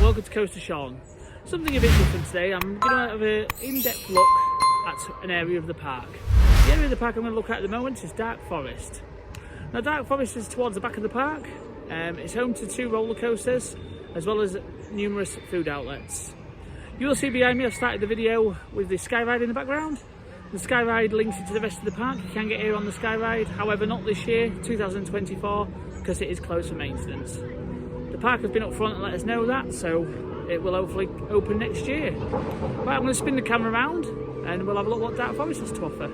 welcome to Coast to Sean. Something a bit different today. I'm going to have an in-depth look at an area of the park. The area of the park I'm going to look at the moment is Dark Forest. Now Dark Forest is towards the back of the park. It's home to 2 roller coasters as well as numerous food outlets. You will see behind me I've started the video with the sky ride in the background. The sky ride links into the rest of the park. You can get here on the sky ride, however not this year, 2024, because it is closed for maintenance. The park have been up front and let us know that, so it will hopefully open next year. Right, I'm going to spin the camera around and we'll have a look what Dark Forest has to offer.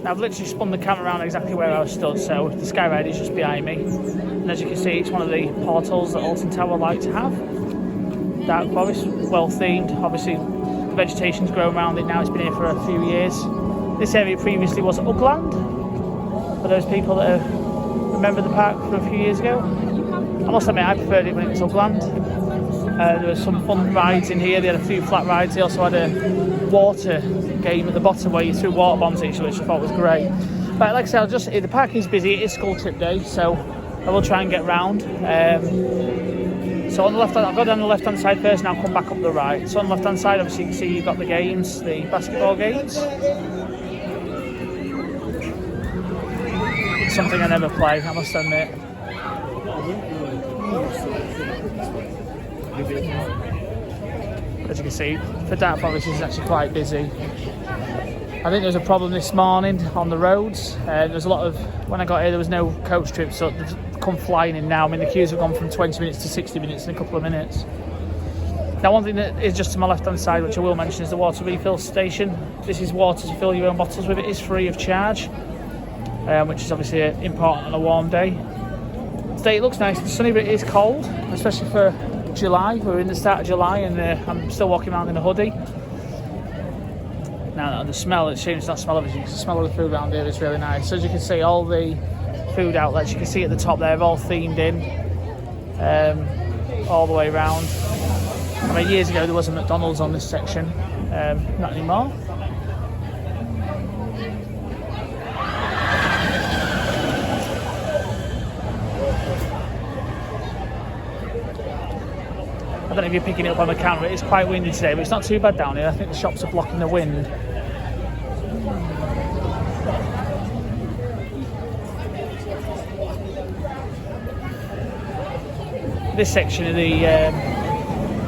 Now I've literally spun the camera around exactly where I was stood, so the sky ride is just behind me. And as you can see, it's one of the portals that Alton Towers like to have. Dark Forest, well themed. Obviously the vegetation's grown around it now, it's been here for a few years. This area previously was upland, for those people that remember the park from a few years ago. I must admit I preferred it when it was upland. There were some fun rides in here. They had a few flat rides. They also had a water game at the bottom where you threw water bombs at each other, which I thought was great. But like I said, the park is busy. It is school trip day, so I will try and get round. So on the left hand, I'll go down the left hand side first and I'll come back up the right. So on the left hand side, obviously you can see you've got the games, the basketball games. It's something I never play, I must admit. As you can see, the Dark Forest is actually quite busy. I think there was a problem this morning on the roads. There's a lot of, when I got here there was no coach trips, so they've come flying in now. I mean the queues have gone from 20 minutes to 60 minutes in a couple of minutes. Now one thing that is just to my left hand side, which I will mention, is the water refill station. This is water to fill your own bottles with. It is free of charge, which is obviously important on a warm day. Today it looks nice and sunny, but it is cold, especially for July. We're in the start of July and I'm still walking around in a hoodie. Now the smell, it's a shame it's not smell of it, because the smell of the food around here is really nice. So as you can see, all the food outlets, you can see at the top there, are all themed in, all the way around. I mean years ago there was a McDonald's on this section, not anymore. I don't know if you're picking it up on the camera, it's quite windy today, but it's not too bad down here. I think the shops are blocking the wind. This section of the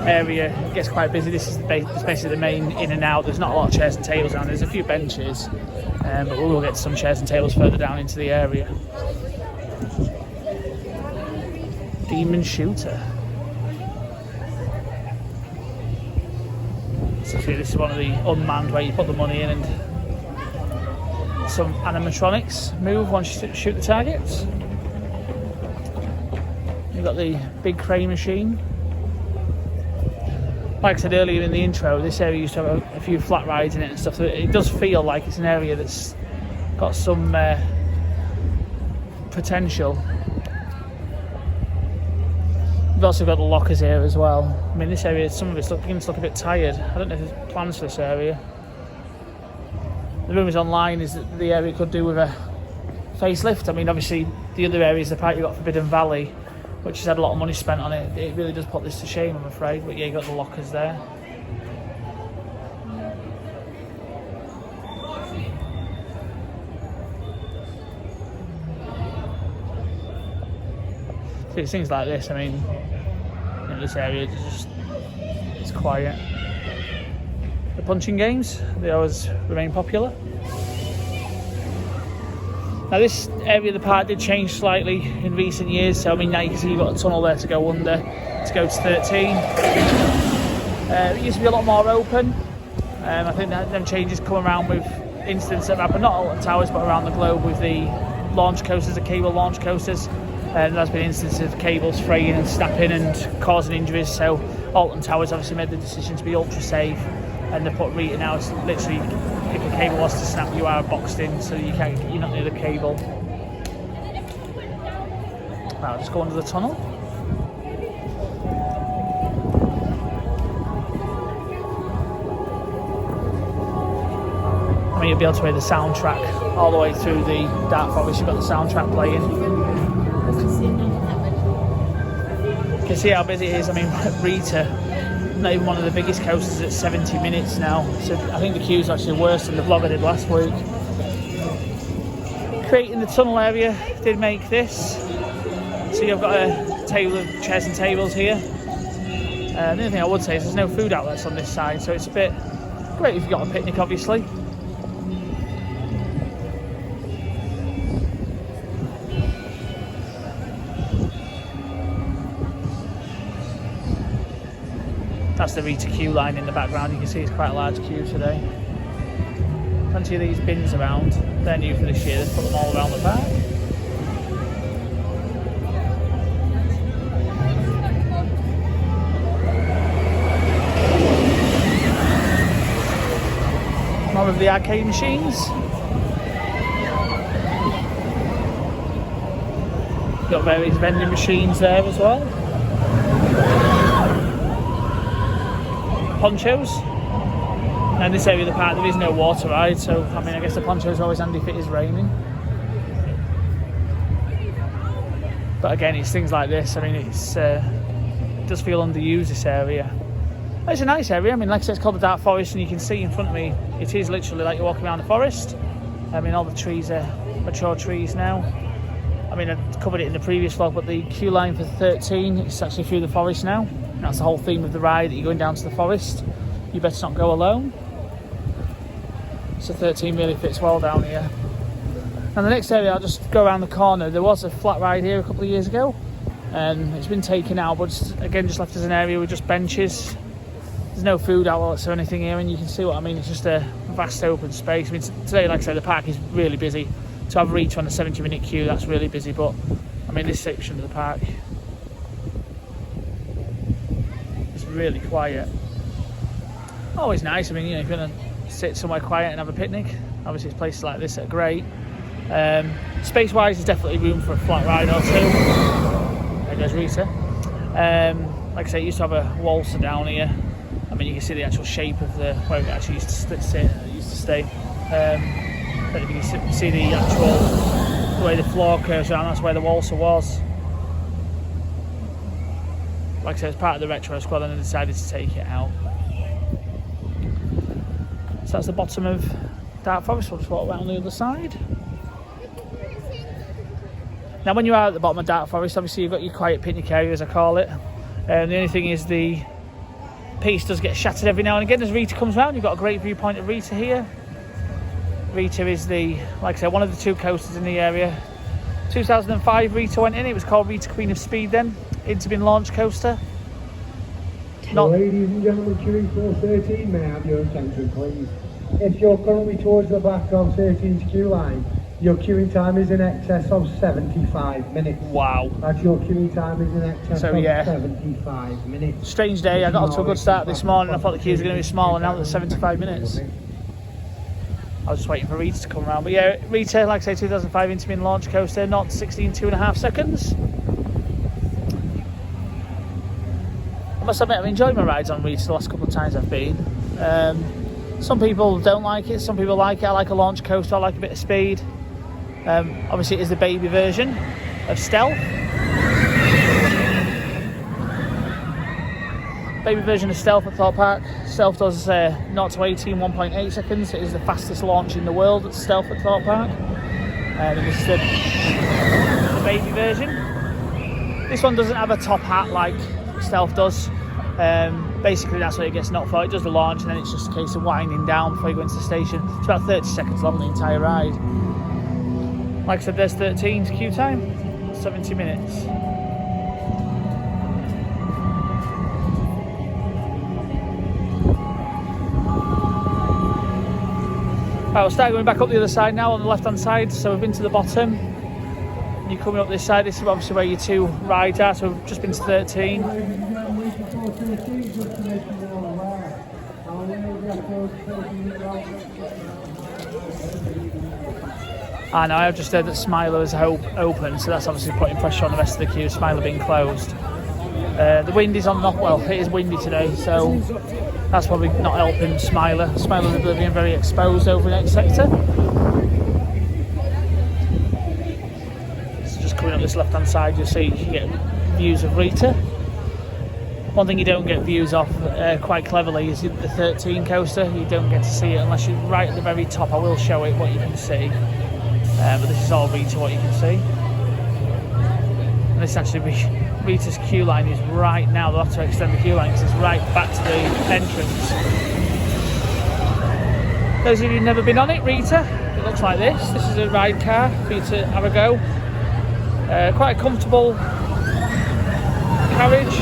area gets quite busy. This is basically the main in and out. There's not a lot of chairs and tables down. There's a few benches, but we will get some chairs and tables further down into the area. Demon Shooter. So this is one of the unmanned where you put the money in and some animatronics move once you shoot the targets. You've got the big crane machine. Like I said earlier in the intro, this area used to have a few flat rides in it and stuff. So it does feel like it's an area that's got some potential. We've also got the lockers here as well. I mean this area, some of it's beginning to look a bit tired. I don't know if there's plans for this area. The rumours online is that the area could do with a facelift. I mean obviously the other areas of the park, you've got Forbidden Valley, which has had a lot of money spent on it. It really does put this to shame, I'm afraid. But yeah, you've got the lockers there. So it's things like this, I mean, in this area it's quiet. The punching games, they always remain popular. Now this area of the park did change slightly in recent years, so I mean now you can see you've got a tunnel there to go under, to go to 13. It used to be a lot more open. I think that them changes come around with incidents that happen, not Alton Towers but around the globe with the launch coasters, the cable launch coasters. There's been instances of cables fraying and snapping and causing injuries, so Alton Towers obviously made the decision to be ultra safe, and they put Rita now, it's literally if a cable was to snap you are boxed in, so you're not near the cable. Right, I'll just go under the tunnel. I mean you'll be able to hear the soundtrack all the way through the Dark Forest. You've got the soundtrack playing. You can see how busy it is. I mean, Rita, not even one of the biggest coasters, at 70 minutes now. So I think the queue's actually worse than the vlog I did last week. Creating the tunnel area did make this. So you've got a table of chairs and tables here. The only thing I would say is there's no food outlets on this side, so it's a bit great if you've got a picnic, obviously. That's the Rita queue line in the background. You can see it's quite a large queue today. Plenty of these bins around. They're new for this year. They've put them all around the back. More of the arcade machines. Got various vending machines there as well. Ponchos. And in this area of the park there is no water ride, so I mean I guess the ponchos are always handy if it is raining. But again, it's things like this. I mean, it does feel underused, this area. It's a nice area. I mean, like I said, it's called the Dark Forest, and you can see in front of me it is literally like you're walking around the forest. I mean, all the trees are mature trees now. I mean, I covered it in the previous vlog, but the queue line for 13, it's actually through the forest now. And that's the whole theme of the ride, that you're going down to the forest. You better not go alone. So 13 really fits well down here. And the next area, I'll just go around the corner. There was a flat ride here a couple of years ago, and it's been taken out, but just left as an area with just benches. There's no food outlets or anything here, and you can see what I mean. It's just a vast open space. I mean, today, like I said, the park is really busy. To have Rita on a 70-minute queue, that's really busy, but I mean, this section of the park is really quiet. Always nice. I mean, you know, if you're going to sit somewhere quiet and have a picnic, obviously places like this are great. Space-wise, there's definitely room for a flat ride or two. There goes Rita. Like I say, it used to have a waltzer down here. I mean, you can see the actual shape of where it actually used to stay. But you can see the way the floor curves around. That's where the waltzer was. Like I said, it's part of the retro squad, and they decided to take it out. So that's the bottom of Dark Forest. We'll just walk around the other side. Now, when you are at the bottom of Dark Forest, obviously you've got your quiet picnic area, as I call it. The only thing is the piece does get shattered every now and again as Rita comes round. You've got a great viewpoint of Rita here. Rita is like I said, one of the two coasters in the area. 2005 Rita went in. It was called Rita Queen of Speed then. Interbin launch coaster. Ladies and gentlemen, queuing for 13, may I have your attention please? If you're currently towards the back of 13's queue line, your queuing time is in excess of 75 minutes. Wow. That's your queuing time is in excess of 75 minutes. Strange day. I got off to a good start this morning. I thought the queues were going to be small, and now they're 75 minutes. I was just waiting for Rita to come around. But yeah, Rita, like I say, 2005 Interbin launch coaster, not 2.5 seconds. I must admit, I've enjoyed my rides on Rita the last couple of times I've been. Some people don't like it, some people like it. I like a launch coaster, I like a bit of speed. Obviously it is the baby version of Stealth. Baby version of Stealth at Thorpe Park. Stealth does 0 to 18 1.8 seconds. It is the fastest launch in the world at Stealth at Thorpe Park. And this is the baby version. This one doesn't have a top hat like Stealth does. Basically that's what it gets knocked for. It does the launch, and then it's just a case of winding down before you go into the station. It's about 30 seconds long, the entire ride. Like I said, there's 13's queue time, 70 minutes. Right, we'll start going back up the other side now on the left hand side. So we've been to the bottom. You're coming up this side. This is obviously where your two rides are. So we've just been to 13. I know, I've just heard that Smiler is open, so that's obviously putting pressure on the rest of the queue, Smiler being closed. The wind is on, well, it is windy today, so that's probably not helping Smiler. Smiler's being very exposed over in the next sector. So just coming up this left hand side, you'll see you get views of Rita. One thing you don't get views off quite cleverly is the 13 coaster. You don't get to see it unless you're right at the very top. I will show it what you can see, but this is all Rita what you can see. And this actually Rita's queue line is right now. They'll have to extend the queue line because it's right back to the entrance. Those of you who've never been on it, Rita, it looks like this. This is a ride car for you to have a go. Quite a comfortable carriage.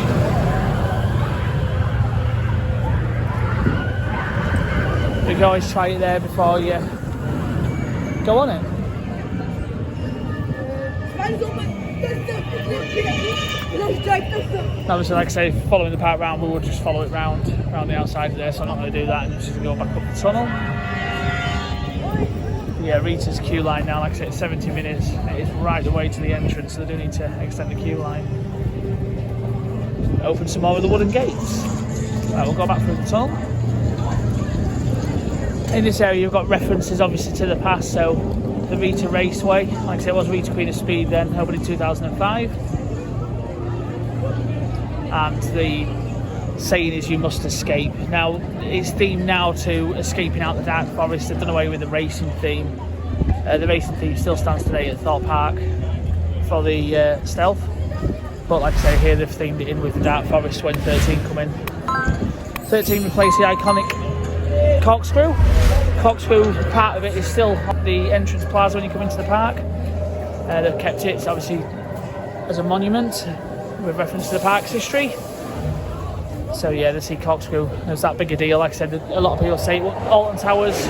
You can always try it there before you go on it. Obviously, like I say, following the park round, we will just follow it round the outside of there, so I'm not going to do that and just go back up the tunnel. Yeah, Rita's queue line now, like I said, it's 70 minutes. It is right the way to the entrance, so they do need to extend the queue line. Open some more of the wooden gates. Right, we'll go back through the tunnel. In this area, you've got references obviously to the past, so the Rita Raceway, like I said, it was Rita Queen of Speed then, opened in 2005. And the saying is you must escape. Now it's themed now to escaping out the dark forest. They've done away with the racing theme. The racing theme still stands today at Thorpe Park for the stealth, but like I say, here they've themed it in with the dark forest when 13 come in. 13 replaced the iconic corkscrew. Corkscrew part of it is still the entrance plaza when you come into the park. They've kept it obviously as a monument with reference to the park's history. So yeah, the sea corkscrew is that big a deal. Like I said, a lot of people say Alton Towers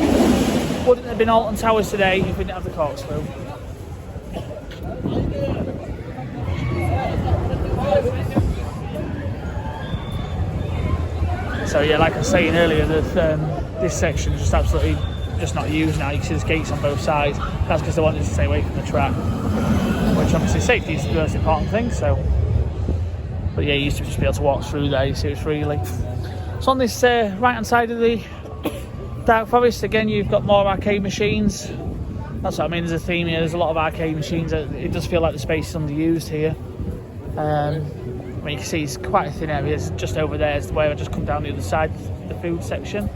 wouldn't have been Alton Towers today if we didn't have the corkscrew. So yeah, like I was saying earlier, this section is just absolutely just not used now. You can see there's gates on both sides. That's because they wanted to stay away from the track, which obviously safety is the most important thing. So. But yeah, you used to just be able to walk through there, you see it freely. So on this right hand side of the Dark Forest, again you've got more arcade machines. That's what I mean, there's a theme here, there's a lot of arcade machines. It does feel like the space is underused here. I mean, you can see it's quite a thin area. It's just over there is the way I just come down the other side, the food section.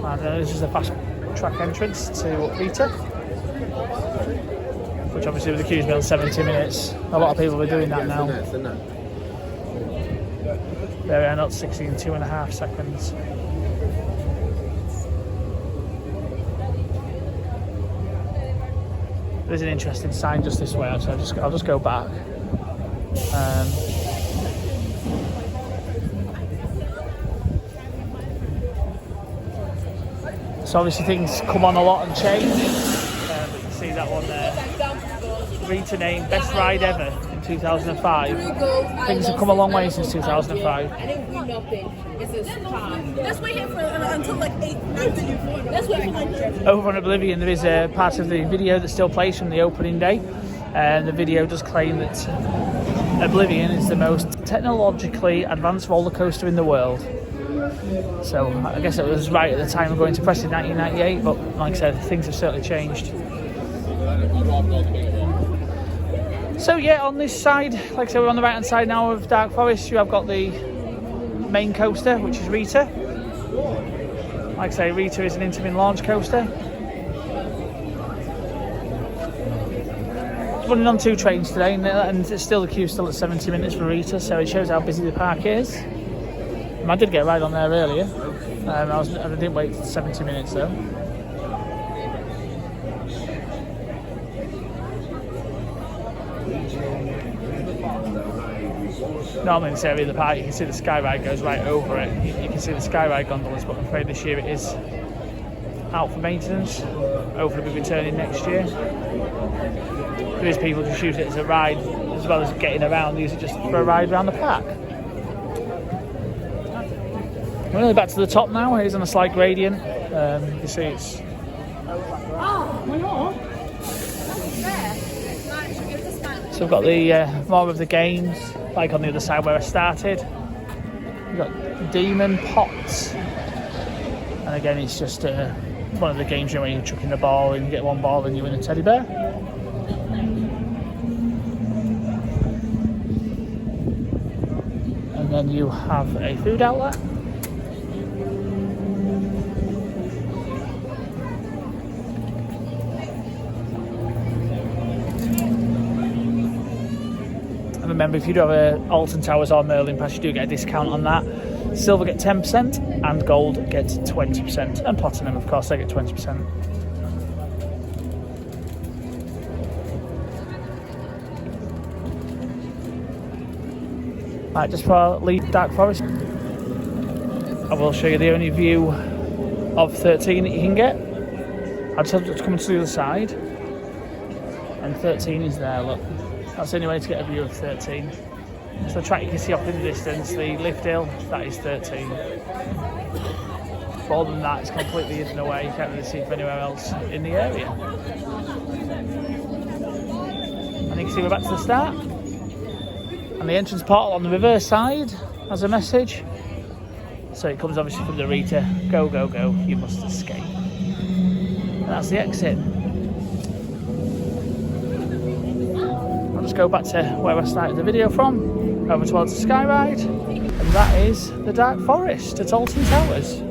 And this is the fast track entrance to Rita, which obviously with the queues being on 70 minutes, a lot of people are doing that now. There we are, not 2.5 seconds. There's an interesting sign just this way, actually. I'll just go back. So obviously things come on a lot and change, but you can see that one there. Rita named Best Ride Ever in 2005. Things have come a long way since 2005. I didn't do nothing. It's a stop. Let's wait here for until like 8. Let's wait for like. Over on Oblivion, there is a part of the video that still plays from the opening day, and the video does claim that Oblivion is the most technologically advanced roller coaster in the world. So I guess it was right at the time of going to press in 1998, but like I said, things have certainly changed. So yeah, on this side, like I said, we're on the right hand side now of Dark Forest. You have got the main coaster, which is Rita. Like I say, Rita is an Intamin launch coaster. It's running on 2 trains today, and it's still the queue still at 70 minutes for Rita, so it shows how busy the park is. I did get a ride on there earlier. I didn't wait 70 minutes though. Normally in this area of the park you can see the sky ride goes right over it. You can see the sky ride gondolas, but I'm afraid this year it is out for maintenance. Hopefully we'll be returning next year. There is people who use it as a ride as well as getting around, use it just for a ride around the park. We're nearly back to the top now. It is on a slight gradient. You can see it's. So we've got the more of the games, like on the other side where I started. We've got Demon Pots, and again it's just one of the games where you chuck in the ball and you get one ball and you win a teddy bear. And then you have a food outlet. And remember, if you do have a Alton Towers or Merlin pass, you do get a discount on that. Silver get 10% and gold get 20%. And platinum, of course, they get 20%. Right, just before I leave Dark Forest, I will show you the only view of 13 that you can get. I just have to come to the other side, and 13 is there, look. That's the only way to get a view of 13. So the track you can see off in the distance, the lift hill, that is 13. But other than that, it's completely hidden away. You can't really see from anywhere else in the area. And you can see we're back to the start. And the entrance portal on the reverse side has a message. So it comes obviously from the Rita, go, go, go, you must escape. And that's the exit. I'll just go back to where I started the video from, over towards the Skyride. And that is the Dark Forest at Alton Towers.